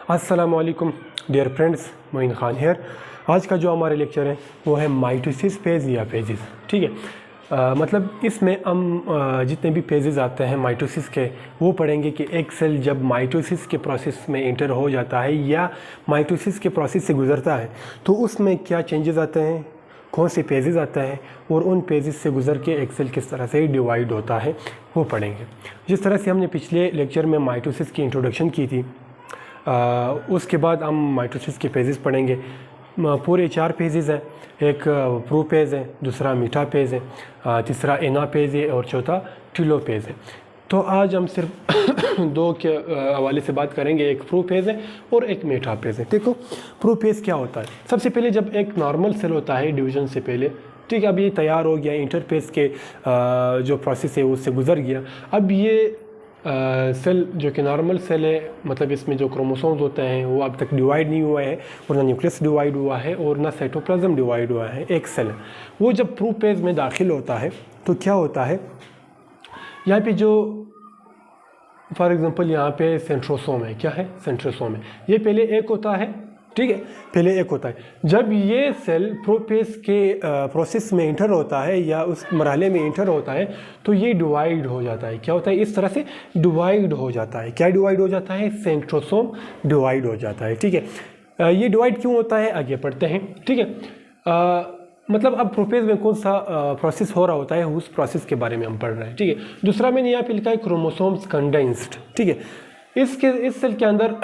अस्सलामुअलैकुम dear friends, Moin Khan here. आज का जो हमारे लेक्चर है वो है माइटोसिस फेज़ या फेजेस। ठीक है, मतलब इसमें हम जितने भी फेजेस आते हैं माइटोसिस के वो पढ़ेंगे कि एक सेल जब माइटोसिस के प्रोसेस में एंटर हो जाता है या माइटोसिस के प्रोसेस से गुज़रता है तो उसमें क्या चेंजेस आते हैं, कौन से फेजेस आते हैं और उन फेजेस से गुज़र के एक सेल किस तरह से डिवाइड होता है वो पढ़ेंगे। जिस तरह से हमने पिछले लेक्चर में माइटोसिस की इंट्रोडक्शन की थी, उसके बाद हम माइटोसिस के फेजेस पढ़ेंगे। पूरे 4 फेजेस हैं, एक प्रोफेज़ है, दूसरा मीटाफेज़ है, तीसरा एनाफेज़ है और चौथा टेलोफेज़ है। तो आज हम सिर्फ 2 के हवाले से बात करेंगे, एक प्रोफेज़ है और एक मेटाफेज़ है। देखो प्रोफेज़ क्या होता है। सबसे पहले जब एक नॉर्मल सेल होता है डिवीज़न से पहले, ठीक है, अब ये तैयार हो गया, इंटरफेज़ के जो प्रोसेस है उससे गुज़र गया। अब ये सेल जो कि नॉर्मल सेल है, मतलब इसमें जो क्रोमोसोम्स होते हैं वो अब तक डिवाइड नहीं हुआ है और ना न्यूक्लियस डिवाइड हुआ है और ना साइटोप्लाज्म डिवाइड हुआ है। एक सेल है वो जब प्रोफेज़ में दाखिल होता है तो क्या होता है, यहाँ पे जो फॉर एग्जांपल यहाँ पे सेंट्रोसोम है, क्या है, सेंट्रोसोम है। ये पहले एक होता है, ठीक है, पहले एक होता है। जब ये सेल प्रोफेज़ के प्रोसेस में इंटर होता है या उस मरहले में इंटर होता है तो ये डिवाइड हो जाता है। क्या होता है, इस तरह से डिवाइड हो जाता है। क्या डिवाइड हो जाता है, सेंट्रोसोम डिवाइड हो जाता है। ठीक है, ये डिवाइड क्यों होता है आगे पढ़ते हैं। ठीक है, मतलब अब प्रोफेज़ में कौन सा प्रोसेस हो रहा होता है उस प्रोसेस के बारे में हम पढ़ रहे हैं। ठीक है, दूसरा मैंने यहाँ पे लिखा है क्रोमोसोम्स कंडेंस्ड। ठीक है, इस सेल के अंदर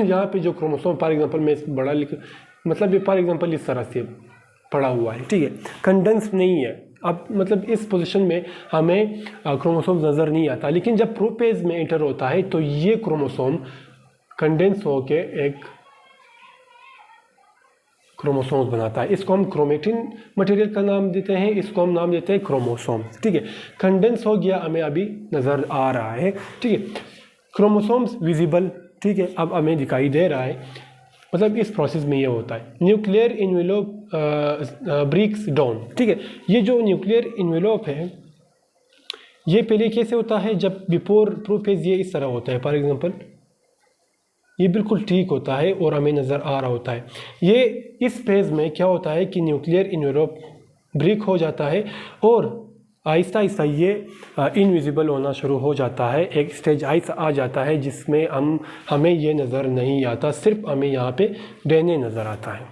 यहाँ पे जो क्रोमोसोम फॉर एग्जांपल मैं बड़ा लिख, मतलब ये फॉर एग्जांपल इस तरह से पड़ा हुआ है। ठीक है, कंडेंस्ड नहीं है। अब मतलब इस पोजीशन में हमें क्रोमोसोम नज़र नहीं आता, लेकिन जब प्रोफेज़ में एंटर होता है तो ये क्रोमोसोम कंडेंस होके एक क्रोमोसोम्स बनाता है। इसको हम क्रोमेटिन मटेरियल का नाम देते हैं, इसको हम नाम देते हैं क्रोमोसोम्स। ठीक है, कंडेंस हो गया, हमें अभी नज़र आ रहा है। ठीक है, क्रोमोसोम्स विजिबल, ठीक है, अब हमें दिखाई दे रहा है। मतलब इस प्रोसेस में ये होता है न्यूक्लियर इन्वेलोप ब्रेक्स डाउन। ठीक है, ये जो न्यूक्लियर इन्वेलोप है ये पहले कैसे होता है, जब बिफोर प्रोफेज़ ये इस तरह होता है। फॉर एग्जांपल ये बिल्कुल ठीक होता है और हमें नज़र आ रहा होता है। ये इस फेज़ में क्या होता है कि न्यूक्लियर इन्वेलोप ब्रेक हो जाता है और आहिस्ता आहिस्ता ये इनविजिबल होना शुरू हो जाता है। एक स्टेज आइस आ जाता है जिसमें हमें ये नज़र नहीं आता, सिर्फ हमें यहाँ पे डीएनए नज़र आता है।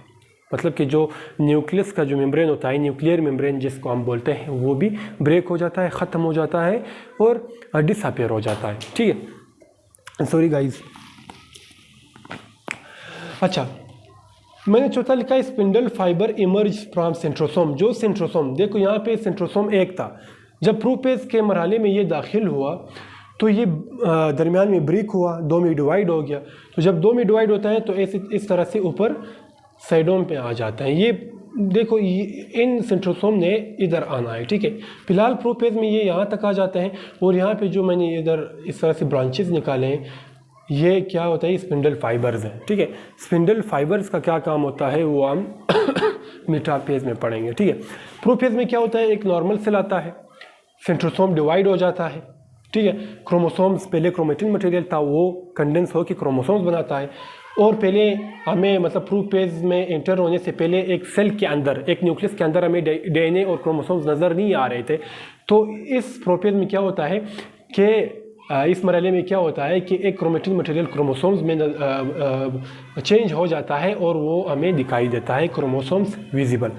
मतलब कि जो न्यूक्लियस का जो मेम्ब्रेन होता है, न्यूक्लियर मेम्ब्रेन जिसको हम बोलते हैं, वो भी ब्रेक हो जाता है, ख़त्म हो जाता है और डिसअपेयर हो जाता है। ठीक है, सॉरी गाइज। अच्छा, मैंने चौथा लिखा है spindle fibre emerge from centrosome. जो सेंट्रोसोम, देखो यहाँ पे सेंट्रोसोम एक था, जब प्रोफेज़ के मरहले में ये दाखिल हुआ तो ये दरमियान में ब्रेक हुआ, 2 में डिवाइड हो गया। तो जब 2 में डिवाइड होता है तो ऐसे इस तरह से ऊपर साइडों पे आ जाता है। ये देखो इन सेंट्रोसोम ने इधर आना है। ठीक है, फिलहाल प्रोफेज़ में ये यहाँ तक आ जाते हैं और यहाँ पे जो मैंने इधर इस तरह से ब्रांचेस निकाले हैं ये क्या होता है, स्पिंडल फाइबर्स हैं। ठीक है, स्पिंडल फाइबर्स का क्या काम होता है वो हम मेटाफेज़ में पढ़ेंगे। ठीक है, प्रोफेज़ में क्या होता है, एक नॉर्मल सेल आता है, सेंट्रोसोम डिवाइड हो जाता है। ठीक है, क्रोमोसोम्स पहले क्रोमेटिन मटेरियल था वो कंडेंस हो के क्रोमोसोम्स बनाता है और पहले हमें मतलब प्रोफेज़ में एंटर होने से पहले एक सेल के अंदर, एक न्यूक्लियस के अंदर हमें डीएनए और क्रोमोसोम्स नज़र नहीं आ रहे थे। तो इस प्रोफेज़ में क्या होता है कि इस मरहले में क्या होता है कि एक क्रोमेटिन मटेरियल क्रोमोसोम्स में चेंज हो जाता है और वो हमें दिखाई देता है क्रोमोसोम्स विजिबल।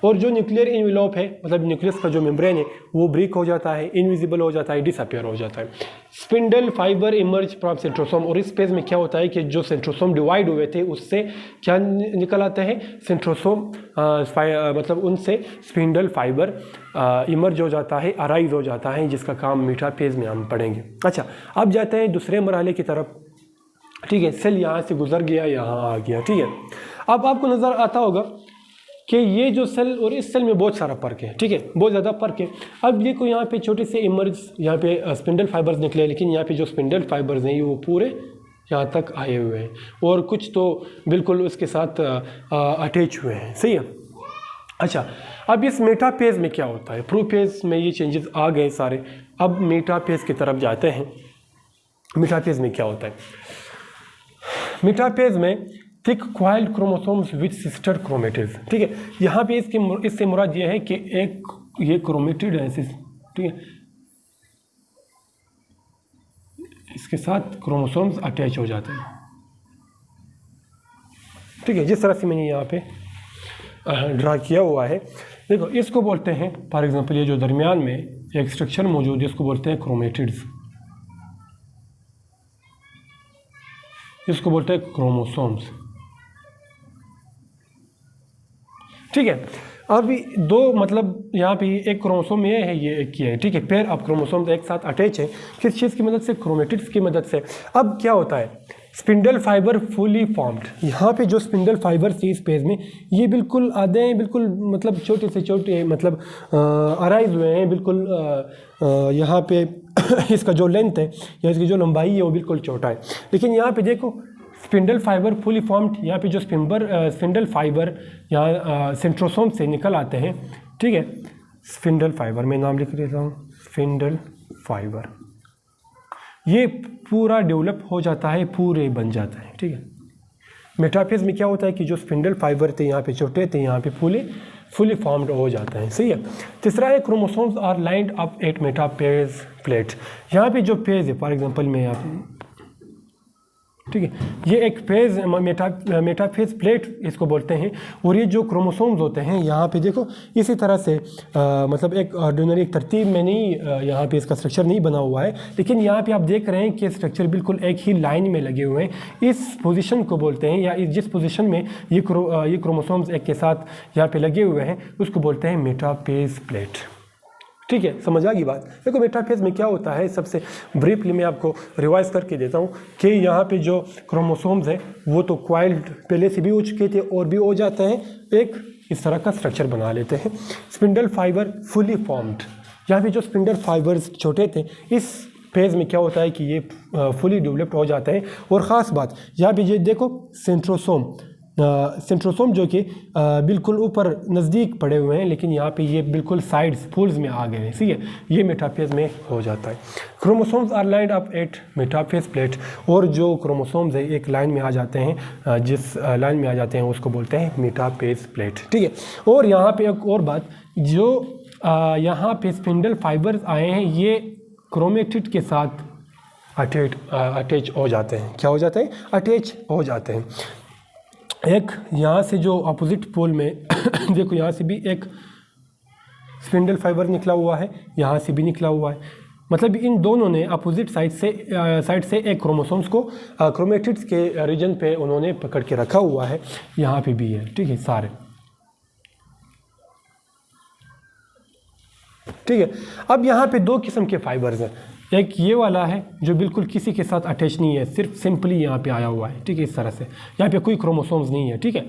और जो न्यूक्लियर इन्वेलोप है, मतलब न्यूक्लियस का जो मेम्ब्रेन है वो ब्रेक हो जाता है, इनविजिबल हो जाता है, डिसअपेयर हो जाता है। Spindle fibre emerge from centrosome. और इस फेज में क्या होता है कि जो सेंट्रोसोम डिवाइड हुए थे उससे क्या निकल आते हैं, सेंट्रोसोम, मतलब उनसे स्पिंडल फाइबर इमर्ज हो जाता है, अराइज हो जाता है, जिसका काम मेटाफेज़ में हम पढ़ेंगे। अच्छा, अब जाते हैं दूसरे मरहले की तरफ। ठीक है, सेल यहाँ से गुजर गया, यहाँ आ गया। ठीक है, अब आपको नज़र आता होगा कि ये जो सेल और इस सेल में बहुत सारा फ़र्क है। ठीक है, बहुत ज़्यादा फ़र्क है। अब देखो यहाँ पे छोटे से इमर्ज, यहाँ पे स्पिंडल फाइबर्स निकले, लेकिन यहाँ पे जो स्पिंडल फाइबर्स हैं वो पूरे यहाँ तक आए हुए हैं और कुछ तो बिल्कुल उसके साथ अटैच हुए हैं। सही है। अच्छा, अब इस मेटाफेज़ में क्या होता है, प्रोफेज़ में ये चेंजेस आ गए सारे। अब मेटाफेज़ की तरफ जाते हैं। मेटाफेज़ में क्या होता है, मेटाफेज में thick coiled chromosomes with sister chromatids, ठीक है। यहाँ पे इससे मुराद ये है कि एक ये क्रोमेटिड है, ठीक है, इसके साथ क्रोमोसोम्स अटैच हो जाते हैं, ठीक है, जिस तरह से मैंने यहाँ पे ड्रा किया हुआ है। देखो इसको बोलते हैं फॉर एग्जांपल, ये जो दरमियान में एक स्ट्रक्चर मौजूद है इसको बोलते हैं क्रोमेटिड्स, इसको बोलते हैं क्रोमोसोम्स, ठीक है। अभी दो मतलब यहाँ पे एक क्रोमोसोम ये है, ये एक ये है, ठीक है। पेयर ऑफ क्रोमोसोम्स एक साथ अटैच है किस चीज़ की मदद से? क्रोमेटिड्स की मदद से। अब क्या होता है, स्पिंडल फाइबर फुली फॉर्म्ड, यहाँ पे जो स्पिंडल फाइबर थी इस पेज में ये बिल्कुल आधे हैं, बिल्कुल मतलब छोटे से छोटे मतलब अराइज हुए हैं, बिल्कुल यहाँ पे इसका जो लेंथ है या इसकी जो लंबाई है वो बिल्कुल छोटा है। लेकिन यहाँ पे देखो स्पिंडल फाइबर फुली फॉर्म्ड, यहाँ पे जो स्पिंडल फाइबर यहाँ सेंट्रोसोम से निकल आते हैं, ठीक है। स्पिंडल फाइबर मैं नाम लिख देता हूँ, स्पिंडल फाइबर, ये पूरा डेवलप हो जाता है, पूरे बन जाता है, ठीक है। मेटाफेज में क्या होता है कि जो स्पिंडल फाइबर थे यहाँ पे छोटे थे, यहाँ पे फुली फॉर्म्ड हो जाता है, सही है। तीसरा है chromosomes are lined up at metaphase plate, यहाँ पे जो पेज है फॉर एग्जांपल मैं यहाँ पे, ठीक है, ये एक फेज मेटाफेज प्लेट इसको बोलते हैं। और ये जो क्रोमोसोम्स होते हैं यहाँ पे देखो इसी तरह से मतलब एक ऑर्डिनरी तरतीब में नहीं, यहाँ पे इसका स्ट्रक्चर नहीं बना हुआ है, लेकिन यहाँ पे आप देख रहे हैं कि स्ट्रक्चर बिल्कुल एक ही लाइन में लगे हुए हैं। इस पोजीशन को बोलते हैं, या जिस पोजीशन में ये क्रोमोसोम्स एक के साथ यहाँ पे लगे हुए हैं उसको बोलते हैं मेटाफेज प्लेट, ठीक है। समझ आ गई बात। देखो मेटाफेज में क्या होता है, सबसे ब्रीफली मैं आपको रिवाइज करके देता हूँ कि यहाँ पे जो क्रोमोसोम्स है वो तो क्वाइल्ड पहले से भी हो चुके थे और भी हो जाते हैं, एक इस तरह का स्ट्रक्चर बना लेते हैं। स्पिंडल फाइबर फुली फॉर्म्ड, यहाँ पे जो स्पिंडल फाइबर्स छोटे थे इस फेज में क्या होता है कि ये फुली डेवलप्ड हो जाते हैं। और ख़ास बात यहाँ पे ये देखो सेंट्रोसोम जो कि बिल्कुल ऊपर नज़दीक पड़े हुए हैं, लेकिन यहाँ पे ये बिल्कुल साइड्स फूल्स में आ गए हैं, ठीक है, ये मेटाफेज में हो जाता है। Chromosomes are lined up at metaphase plate, और जो क्रोमोसोम्स है एक लाइन में आ जाते हैं, जिस लाइन में आ जाते हैं उसको बोलते हैं मेटाफेज प्लेट, ठीक है। और यहाँ पे एक और बात, जो यहाँ पे स्पिंडल फाइबर्स आए हैं ये क्रोमेटिड के साथ अटैच हो जाते हैं। क्या हो जाते हैं? अटैच हो जाते हैं। एक यहाँ से जो अपोजिट पोल में देखो यहाँ से भी एक स्पिंडल फाइबर निकला हुआ है, यहाँ से भी निकला हुआ है, मतलब इन दोनों ने अपोजिट साइड से एक क्रोमोसोम्स को क्रोमेटिड्स के रीजन पे उन्होंने पकड़ के रखा हुआ है, यहाँ पे भी है, ठीक है, सारे, ठीक है। अब यहाँ पे दो किस्म के फाइबर्स हैं, एक ये वाला है जो बिल्कुल किसी के साथ अटैच नहीं है, सिर्फ सिंपली यहाँ पे आया हुआ है, ठीक है, इस तरह से, यहाँ पे कोई क्रोमोसोम्स नहीं है, ठीक है।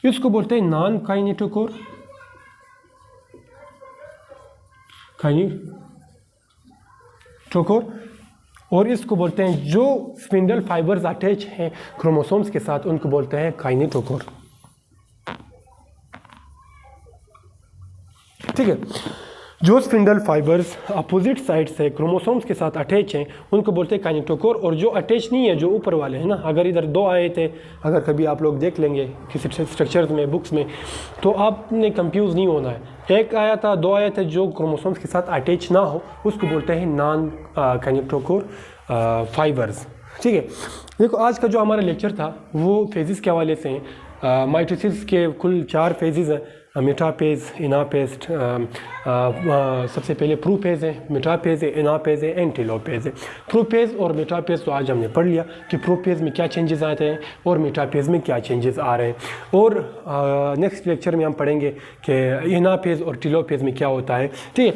इसको बोलते हैं नॉन काइनेटोकोर, और इसको बोलते हैं जो स्पिंडल फाइबर्स अटैच हैं क्रोमोसोम्स के साथ उनको बोलते हैं काइनेटोकोर, ठीक है। जो स्पिंडल फाइबर्स अपोजिट साइड से क्रोमोसोम्स के साथ अटैच हैं उनको बोलते हैं काइनेटोकोर, और जो अटैच नहीं है, जो ऊपर वाले हैं ना, अगर इधर दो आए थे, अगर कभी आप लोग देख लेंगे किसी स्ट्रक्चर्स में, बुक्स में, तो आपने कंफ्यूज नहीं होना है, एक आया था, दो आए थे, जो क्रोमोसोम्स के साथ अटैच ना हो उसको बोलते हैं नॉन काइनेटोकोर फाइबर्स, ठीक है। देखो आज का जो हमारा लेक्चर था वो फेजेस के हवाले से हैं। माइटोसिस के कुल 4 फेजेस हैं, मेटाफेज, एनाफेज, सबसे पहले प्रोफेज है, मेटाफेज है, एनाफेज है, एंड टेलोफेज है। प्रोफेज और मेटाफेज तो आज हमने पढ़ लिया कि प्रोफेज में क्या चेंजेस आते हैं और मेटाफेज में क्या चेंजेस आ रहे हैं, और नेक्स्ट लेक्चर में हम पढ़ेंगे कि एनाफेज और टेलोफेज में क्या होता है, ठीक है।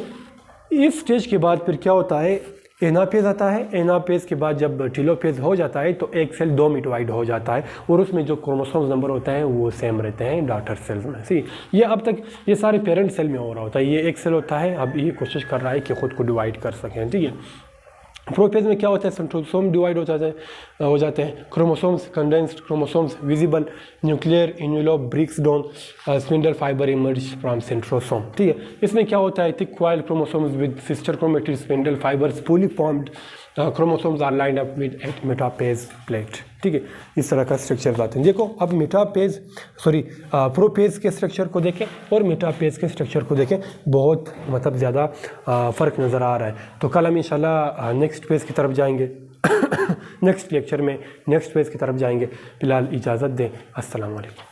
इस स्टेज के बाद फिर क्या होता है, एनाफेज आता है, एनाफेज के बाद जब टेलोफेज हो जाता है तो एक सेल 2 में डिवाइड हो जाता है, और उसमें जो क्रोमोसोम्स नंबर होता है वो सेम रहते हैं डॉटर सेल्स में, सी ये अब तक ये सारे पेरेंट सेल में हो रहा होता है, ये एक सेल होता है, अब ये कोशिश कर रहा है कि ख़ुद को डिवाइड कर सकें, ठीक है। प्रोफेज में क्या होता है, सेंट्रोसोम डिवाइड हो जाते हैं, chromosomes, condensed chromosomes, visible, nuclear, envelope, breaks down, spindle fibre emerge from centrosome, ठीक है। इसमें क्या होता है, thick coiled chromosomes with sister chromatid spindle fibres fully formed chromosomes are lined up with at metaphase plate. ठीक है, इस तरह का स्ट्रक्चर आते हैं। देखो अब प्रोपेज के स्ट्रक्चर को देखें और मेटापेज के स्ट्रक्चर को देखें, बहुत मतलब ज़्यादा फ़र्क नज़र आ रहा है। तो कल हम इंशाल्लाह नेक्स्ट पेज की तरफ जाएंगे नेक्स्ट लेक्चर में नेक्स्ट पेज की तरफ जाएंगे। फ़िलहाल इजाज़त दें, अस्सलाम वालेकुम।